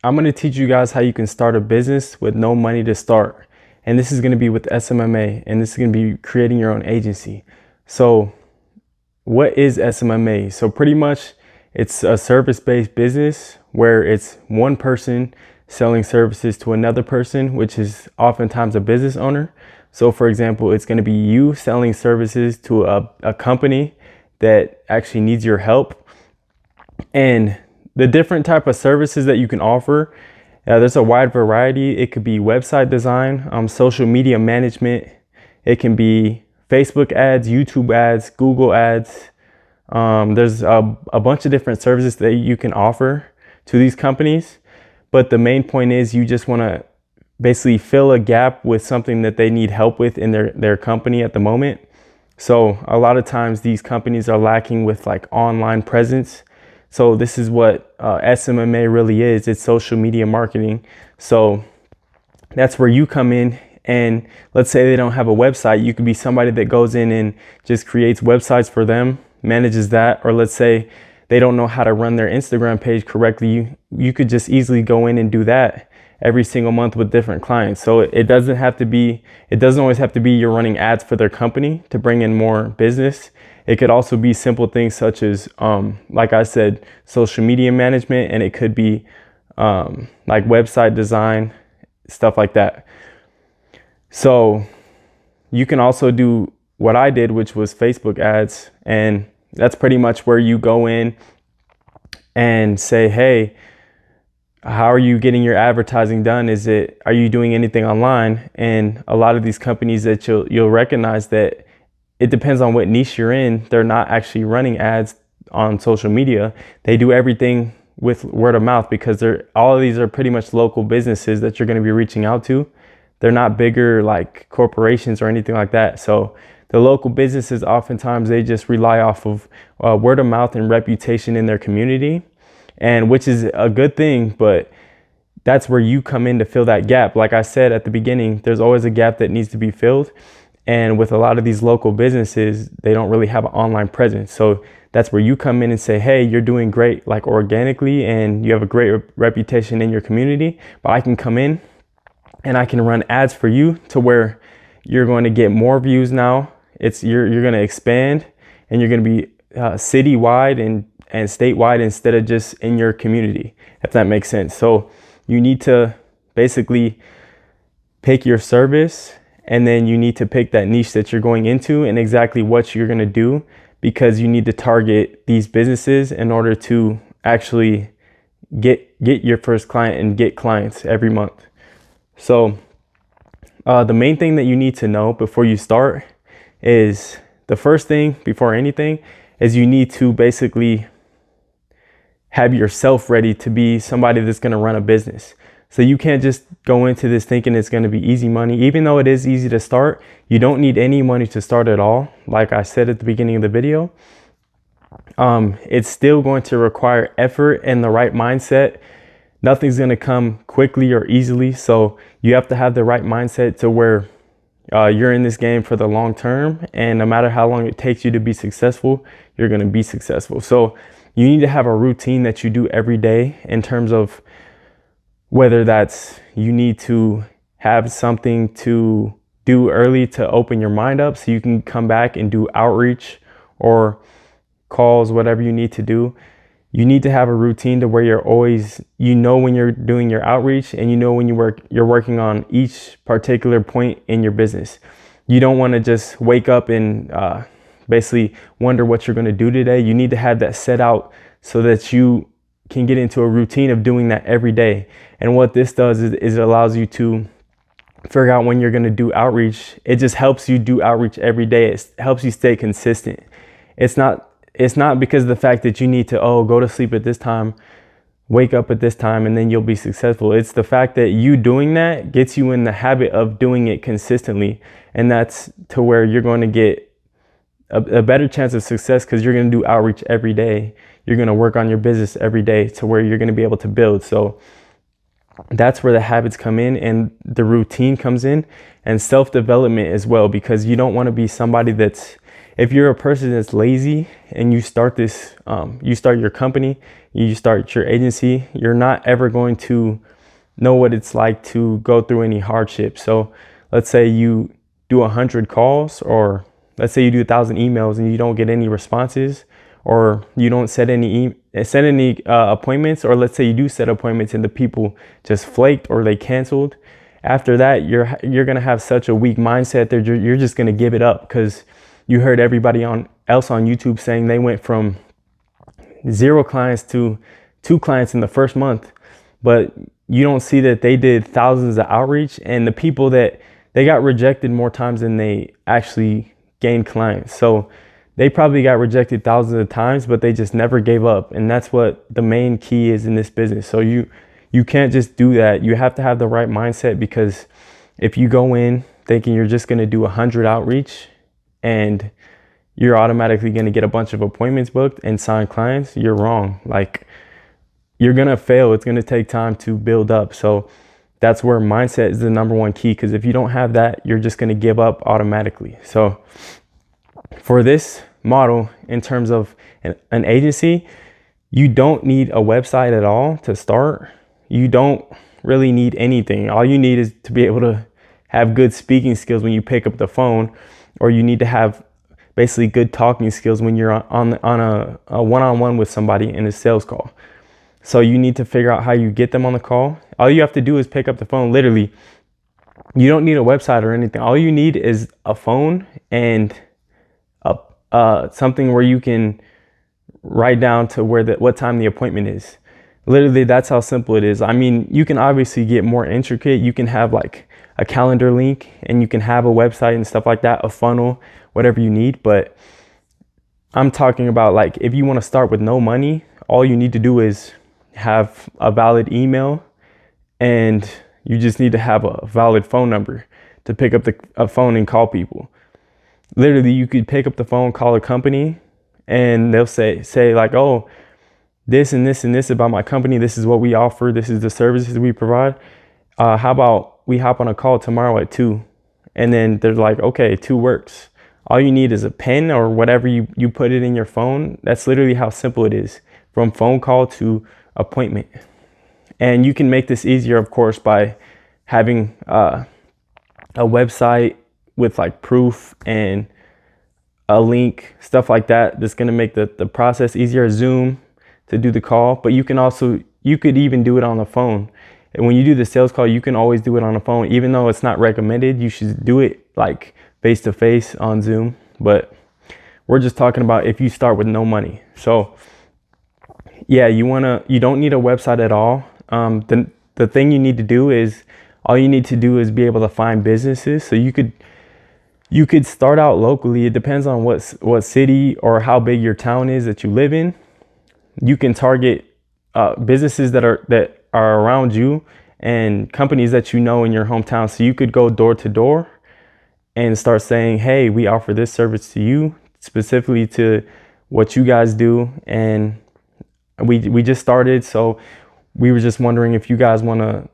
I'm going to teach you guys how you can start a business with no money to start. And this is going to be with SMMA, and this is going to be creating your own agency. So what is SMMA? So pretty much it's a service-based business where it's one person selling services to another person, which is oftentimes a business owner. So for example, it's going to be you selling services to a company that actually needs your help. And the different type of services that you can offer, there's a wide variety. It could be website design, social media management. It can be Facebook ads, YouTube ads, Google ads. There's a bunch of different services that you can offer to these companies. But the main point is you just want to basically fill a gap with something that they need help with in their company at the moment. So a lot of times these companies are lacking with like online presence. So this is what SMMA really is. It's social media marketing. So that's where you come in, and let's say they don't have a website. You could be somebody that goes in and just creates websites for them, manages that. Or let's say they don't know how to run their Instagram page correctly. You could just easily go in and do that every single month with different clients. So it doesn't always have to be you're running ads for their company to bring in more business. It could also be simple things such as, like I said, social media management, and it could be like website design, stuff like that. So you can also do what I did, which was Facebook ads. And that's pretty much where you go in and say, hey, how are you getting your advertising done? Are you doing anything online? And a lot of these companies that you'll recognize that it depends on what niche you're in. They're not actually running ads on social media. They do everything with word of mouth, because all of these are pretty much local businesses that you're going to be reaching out to. They're not bigger like corporations or anything like that. So the local businesses, oftentimes they just rely off of word of mouth and reputation in their community, and which is a good thing, but that's where you come in to fill that gap. Like I said at the beginning, there's always a gap that needs to be filled. And with a lot of these local businesses, they don't really have an online presence. So that's where you come in and say, hey, you're doing great, like organically, and you have a great reputation in your community, but I can come in and I can run ads for you to where you're going to get more views now. You're going to expand, and you're going to be citywide and statewide instead of just in your community, if that makes sense. So you need to basically pick your service, and then you need to pick that niche that you're going into and exactly what you're going to do, because you need to target these businesses in order to actually get your first client and get clients every month. So the main thing that you need to know before you start is, the first thing before anything is you need to basically have yourself ready to be somebody that's going to run a business. So you can't just go into this thinking it's going to be easy money. Even though it is easy to start, you don't need any money to start at all. Like I said at the beginning of the video, it's still going to require effort and the right mindset. Nothing's going to come quickly or easily. So you have to have the right mindset to where you're in this game for the long term. And no matter how long it takes you to be successful, you're going to be successful. So you need to have a routine that you do every day, in terms of whether that's you need to have something to do early to open your mind up so you can come back and do outreach or calls, whatever you need to do. You need to have a routine to where you're always, when you're doing your outreach, and when you're working on each particular point in your business. You don't want to just wake up and basically wonder what you're going to do today. You need to have that set out so that you can get into a routine of doing that every day. And what this does is it allows you to figure out when you're going to do outreach. It just helps you do outreach every day. It helps you stay consistent. It's not because of the fact that you need to, go to sleep at this time, wake up at this time, and then you'll be successful. It's the fact that you doing that gets you in the habit of doing it consistently. And that's to where you're going to get a better chance of success, because you're going to do outreach every day. You're going to work on your business every day to where you're going to be able to build. So that's where the habits come in, and the routine comes in, and self-development as well, because you don't want to be somebody that's if you're a person that's lazy and you start this, you start your company, you start your agency, you're not ever going to know what it's like to go through any hardship. So let's say you do 100 calls, or let's say you do 1,000 emails and you don't get any responses, or you don't set any appointments, or let's say you do set appointments and the people just flaked or they canceled. After that, you're gonna have such a weak mindset that you're just gonna give it up, because you heard everybody else on YouTube saying they went from 0 clients to 2 clients in the first month, but you don't see that they did thousands of outreach, and the people that they got rejected more times than they actually gained clients. So they probably got rejected thousands of times, but they just never gave up. And that's what the main key is in this business. So you can't just do that. You have to have the right mindset, because if you go in thinking you're just going to do 100 outreach and you're automatically going to get a bunch of appointments booked and sign clients, you're wrong. Like, you're going to fail. It's going to take time to build up. So that's where mindset is the number one key, because if you don't have that, you're just going to give up automatically. So for this model, in terms of an agency, you don't need a website at all to start. You don't really need anything. All you need is to be able to have good speaking skills when you pick up the phone, or you need to have basically good talking skills when you're on a one-on-one with somebody in a sales call. So you need to figure out how you get them on the call. All you have to do is pick up the phone. Literally, you don't need a website or anything. All you need is a phone and something where you can write down to what time the appointment is. Literally, that's how simple it is. I mean, you can obviously get more intricate. You can have like a calendar link, and you can have a website and stuff like that, a funnel, whatever you need. But I'm talking about, like, if you want to start with no money, all you need to do is have a valid email, and you just need to have a valid phone number to pick up a phone and call people. Literally, you could pick up the phone, call a company, and they'll say like, oh, this and this and this about my company. This is what we offer. This is the services we provide. How about we hop on a call tomorrow at 2? And then they're like, okay, 2 works. All you need is a pen or whatever you put it in your phone. That's literally how simple it is, from phone call to appointment. And you can make this easier, of course, by having a website with like proof and a link, stuff like that. That's going to make the process easier. Zoom to do the call, but you could even do it on the phone. And when you do the sales call, you can always do it on the phone. Even though it's not recommended, you should do it like face to face on Zoom. But we're just talking about if you start with no money. So yeah, you don't need a website at all. The thing you need to do is, all you need to do is be able to find businesses. So you could start out locally. It depends on what city or how big your town is that you live in. You can target businesses that are around you and companies that you know in your hometown. So you could go door to door and start saying, hey, we offer this service to you, specifically to what you guys do. And we just started, so we were just wondering if you guys want to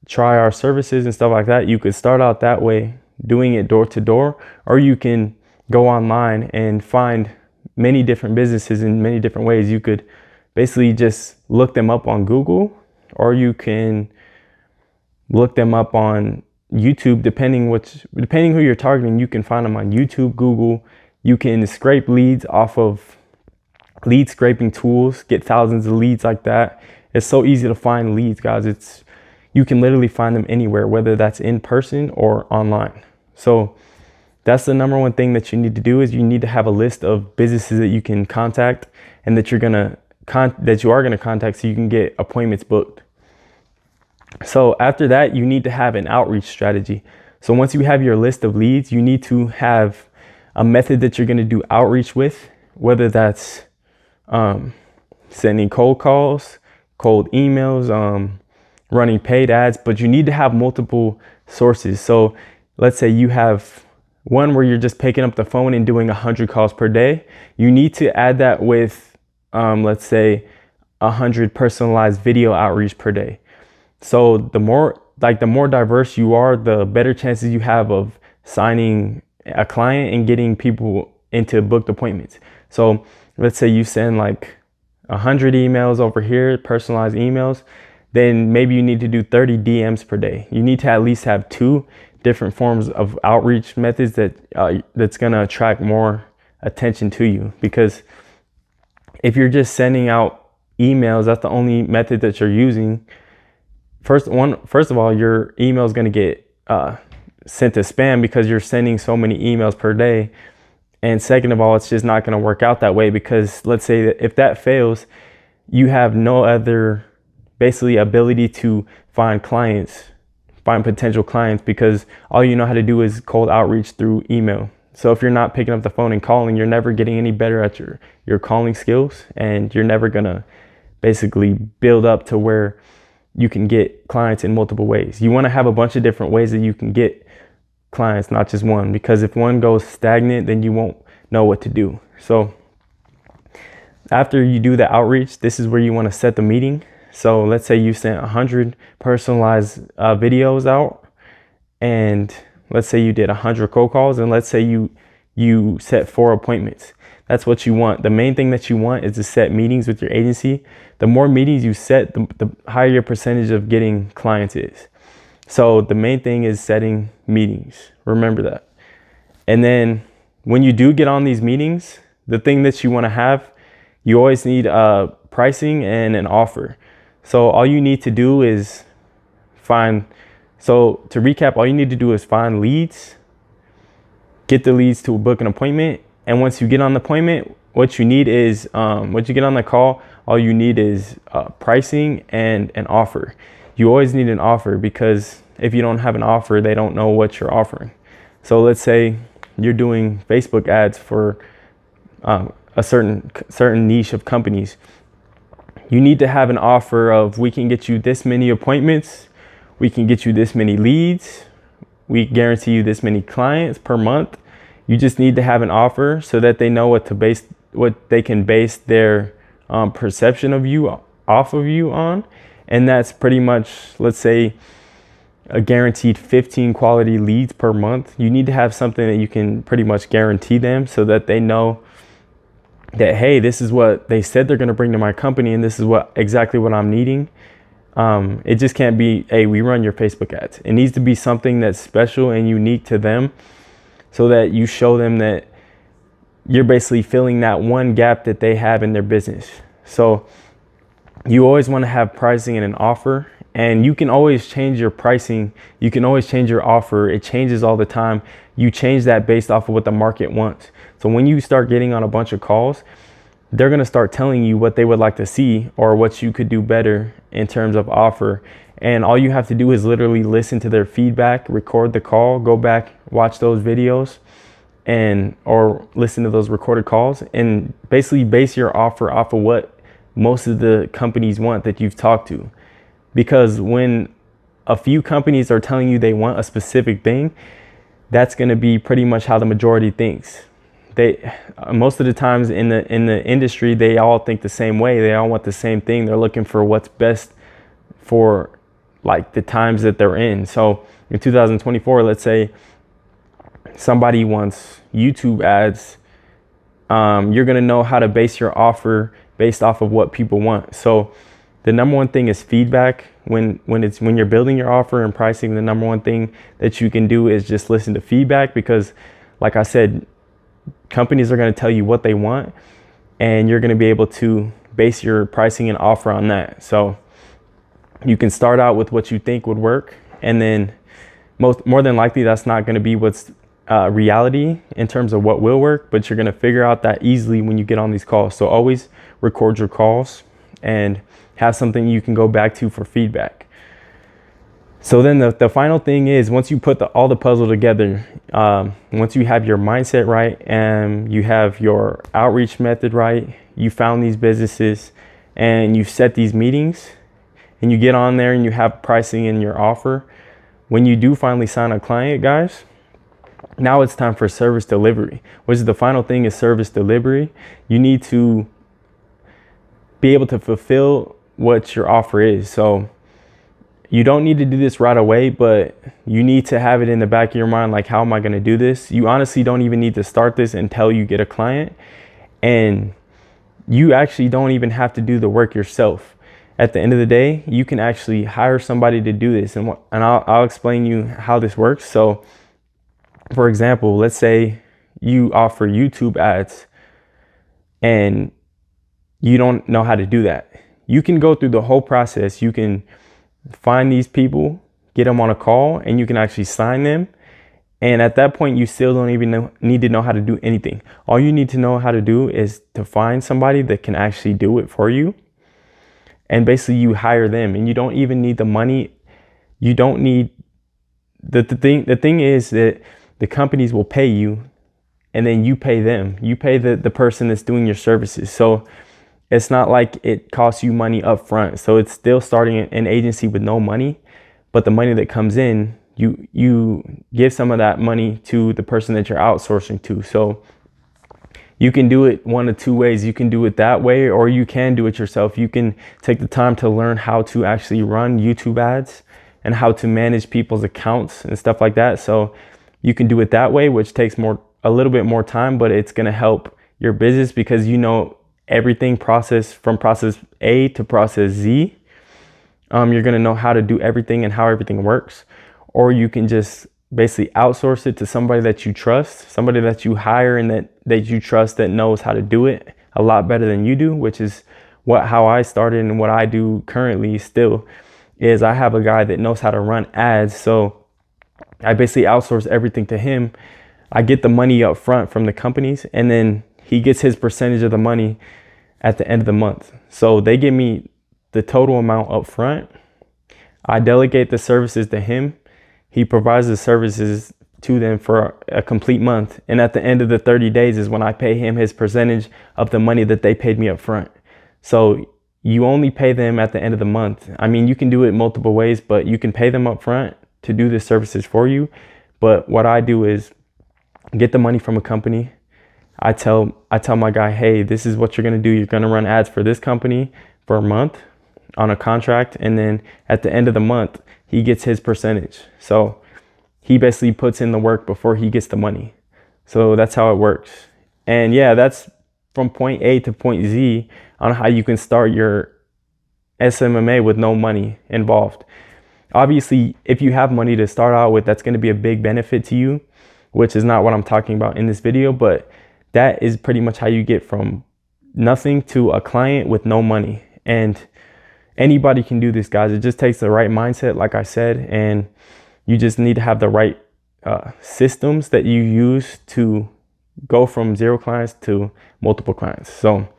try our services and stuff like that. You could start out that way, doing it door to door, or you can go online and find many different businesses in many different ways. You could basically just look them up on Google, or you can look them up on YouTube, depending who you're targeting. You can find them on YouTube, Google. You can scrape leads off of lead scraping tools, get thousands of leads like that. It's so easy to find leads, guys. You can literally find them anywhere, whether that's in person or online. So that's the number one thing that you need to do, is you need to have a list of businesses that you can contact and that you are going to contact, so you can get appointments booked. So after that, you need to have an outreach strategy. So once you have your list of leads, you need to have a method that you're going to do outreach with, whether that's sending cold calls, cold emails, running paid ads, but you need to have multiple sources. So let's say you have one where you're just picking up the phone and doing 100 calls per day. You need to add that with, let's say, 100 personalized video outreach per day. So the more diverse you are, the better chances you have of signing a client and getting people into booked appointments. So let's say you send like 100 emails over here, personalized emails, then maybe you need to do 30 DMs per day. You need to at least have 2 different forms of outreach methods that's going to attract more attention to you. Because if you're just sending out emails, that's the only method that you're using. First of all, your email is going to get sent to spam because you're sending so many emails per day. And second of all, it's just not going to work out that way, because let's say that if that fails, you have no other basically ability to find potential clients, because all you know how to do is cold outreach through email. So if you're not picking up the phone and calling, you're never getting any better at your calling skills, and you're never gonna basically build up to where you can get clients in multiple ways. You want to have a bunch of different ways that you can get clients, not just one, because if one goes stagnant, then you won't know what to do. So after you do the outreach, this is where you want to set the meeting. So let's say you sent 100 personalized videos out, and let's say you did 100 cold calls, and let's say you set 4 appointments. That's what you want. The main thing that you want is to set meetings with your agency. The more meetings you set, the higher your percentage of getting clients is. So the main thing is setting meetings. Remember that. And then when you do get on these meetings, the thing that you want to have, you always need pricing and an offer. So all you need to do is so to recap, all you need to do is find leads, get the leads to book an appointment. And once you get on the appointment, what you need is, once you get on the call, all you need is pricing and an offer. You always need an offer, because if you don't have an offer, they don't know what you're offering. So let's say you're doing Facebook ads for a certain niche of companies. You need to have an offer of, we can get you this many appointments, we can get you this many leads, we guarantee you this many clients per month. You just need to have an offer so that they know what they can base their perception of you off of you on. And that's pretty much, let's say, a guaranteed 15 quality leads per month. You need to have something that you can pretty much guarantee them, so that they know that, hey, this is what they said they're going to bring to my company, and this is exactly what I'm needing. It just can't be, hey, we run your Facebook ads. It needs to be something that's special and unique to them, so that you show them that you're basically filling that one gap that they have in their business. So you always want to have pricing and an offer, and you can always change your pricing. You can always change your offer. It changes all the time. You change that based off of what the market wants. So when you start getting on a bunch of calls, they're going to start telling you what they would like to see, or what you could do better in terms of offer. And all you have to do is literally listen to their feedback, record the call, go back, watch those videos, or listen to those recorded calls, and basically base your offer off of what most of the companies want that you've talked to. Because when a few companies are telling you they want a specific thing, that's going to be pretty much how the majority thinks. Most of the times in the industry, they all think the same way. They all want the same thing. They're looking for what's best for like the times that they're in. So in 2024, let's say somebody wants YouTube ads, you're going to know how to base your offer based off of what people want. So the number one thing is feedback. When you're building your offer and pricing, the number one thing that you can do is just listen to feedback, because like I said, companies are going to tell you what they want, and you're going to be able to base your pricing and offer on that. So you can start out with what you think would work, and then more than likely that's not going to be what's reality in terms of what will work, but you're going to figure out that easily when you get on these calls. So always record your calls and have something you can go back to for feedback. So then the final thing is, once you put all the puzzle together, once you have your mindset right and you have your outreach method right, you found these businesses and you set these meetings, and you get on there and you have pricing in your offer, when you do finally sign a client, guys, now it's time for service delivery, which is the final thing, is service delivery. You need to be able to fulfill what your offer is. So you don't need to do this right away, but you need to have it in the back of your mind, like, how am I going to do this? You honestly don't even need to start this until you get a client, and you actually don't even have to do the work yourself. At the end of the day, you can actually hire somebody to do this, and I'll explain you how this works. So for example, let's say you offer YouTube ads and you don't know how to do that. You can go through the whole process. You can find these people, get them on a call, and you can actually sign them. And at that point, you still don't even need to know how to do anything. All you need to know how to do is to find somebody that can actually do it for you. And basically you hire them, and you don't even need the money. You don't need the thing is that the companies will pay you, and then you pay them. You pay the person that's doing your services. So it's not like it costs you money up front. So it's still starting an agency with no money, but the money that comes in, you give some of that money to the person that you're outsourcing to. So you can do it one of two ways. You can do it that way, or you can do it yourself. You can take the time to learn how to actually run YouTube ads and how to manage people's accounts and stuff like that. So you can do it that way, which takes a little bit more time, but it's going to help your business because you know everything from process A to process Z. You're going to know how to do everything and how everything works. Or you can just basically outsource it to somebody that you trust, somebody that you hire and that you trust, that knows how to do it a lot better than you do, which is how I started, and what I do currently still is I have a guy that knows how to run ads. So I basically outsource everything to him. I get the money up front from the companies, and then he gets his percentage of the money at the end of the month. So they give me the total amount up front. I delegate the services to him. He provides the services to them for a complete month. And at the end of the 30 days is when I pay him his percentage of the money that they paid me up front. So you only pay them at the end of the month. I mean, you can do it multiple ways, but you can pay them up front to do the services for you. But what I do is get the money from a company. I tell my guy, hey, this is what you're going to do. You're going to run ads for this company for a month on a contract. And then at the end of the month, he gets his percentage. So he basically puts in the work before he gets the money. So that's how it works. And yeah, that's from point A to point Z on how you can start your SMMA with no money involved. Obviously, if you have money to start out with, that's going to be a big benefit to you, which is not what I'm talking about in this video, but that is pretty much how you get from nothing to a client with no money. And anybody can do this, guys. It just takes the right mindset, like I said, and you just need to have the right systems that you use to go from 0 clients to multiple clients. So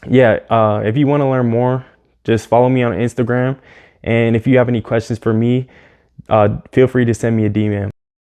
yeah, if you want to learn more, just follow me on Instagram. And if you have any questions for me, feel free to send me a DM.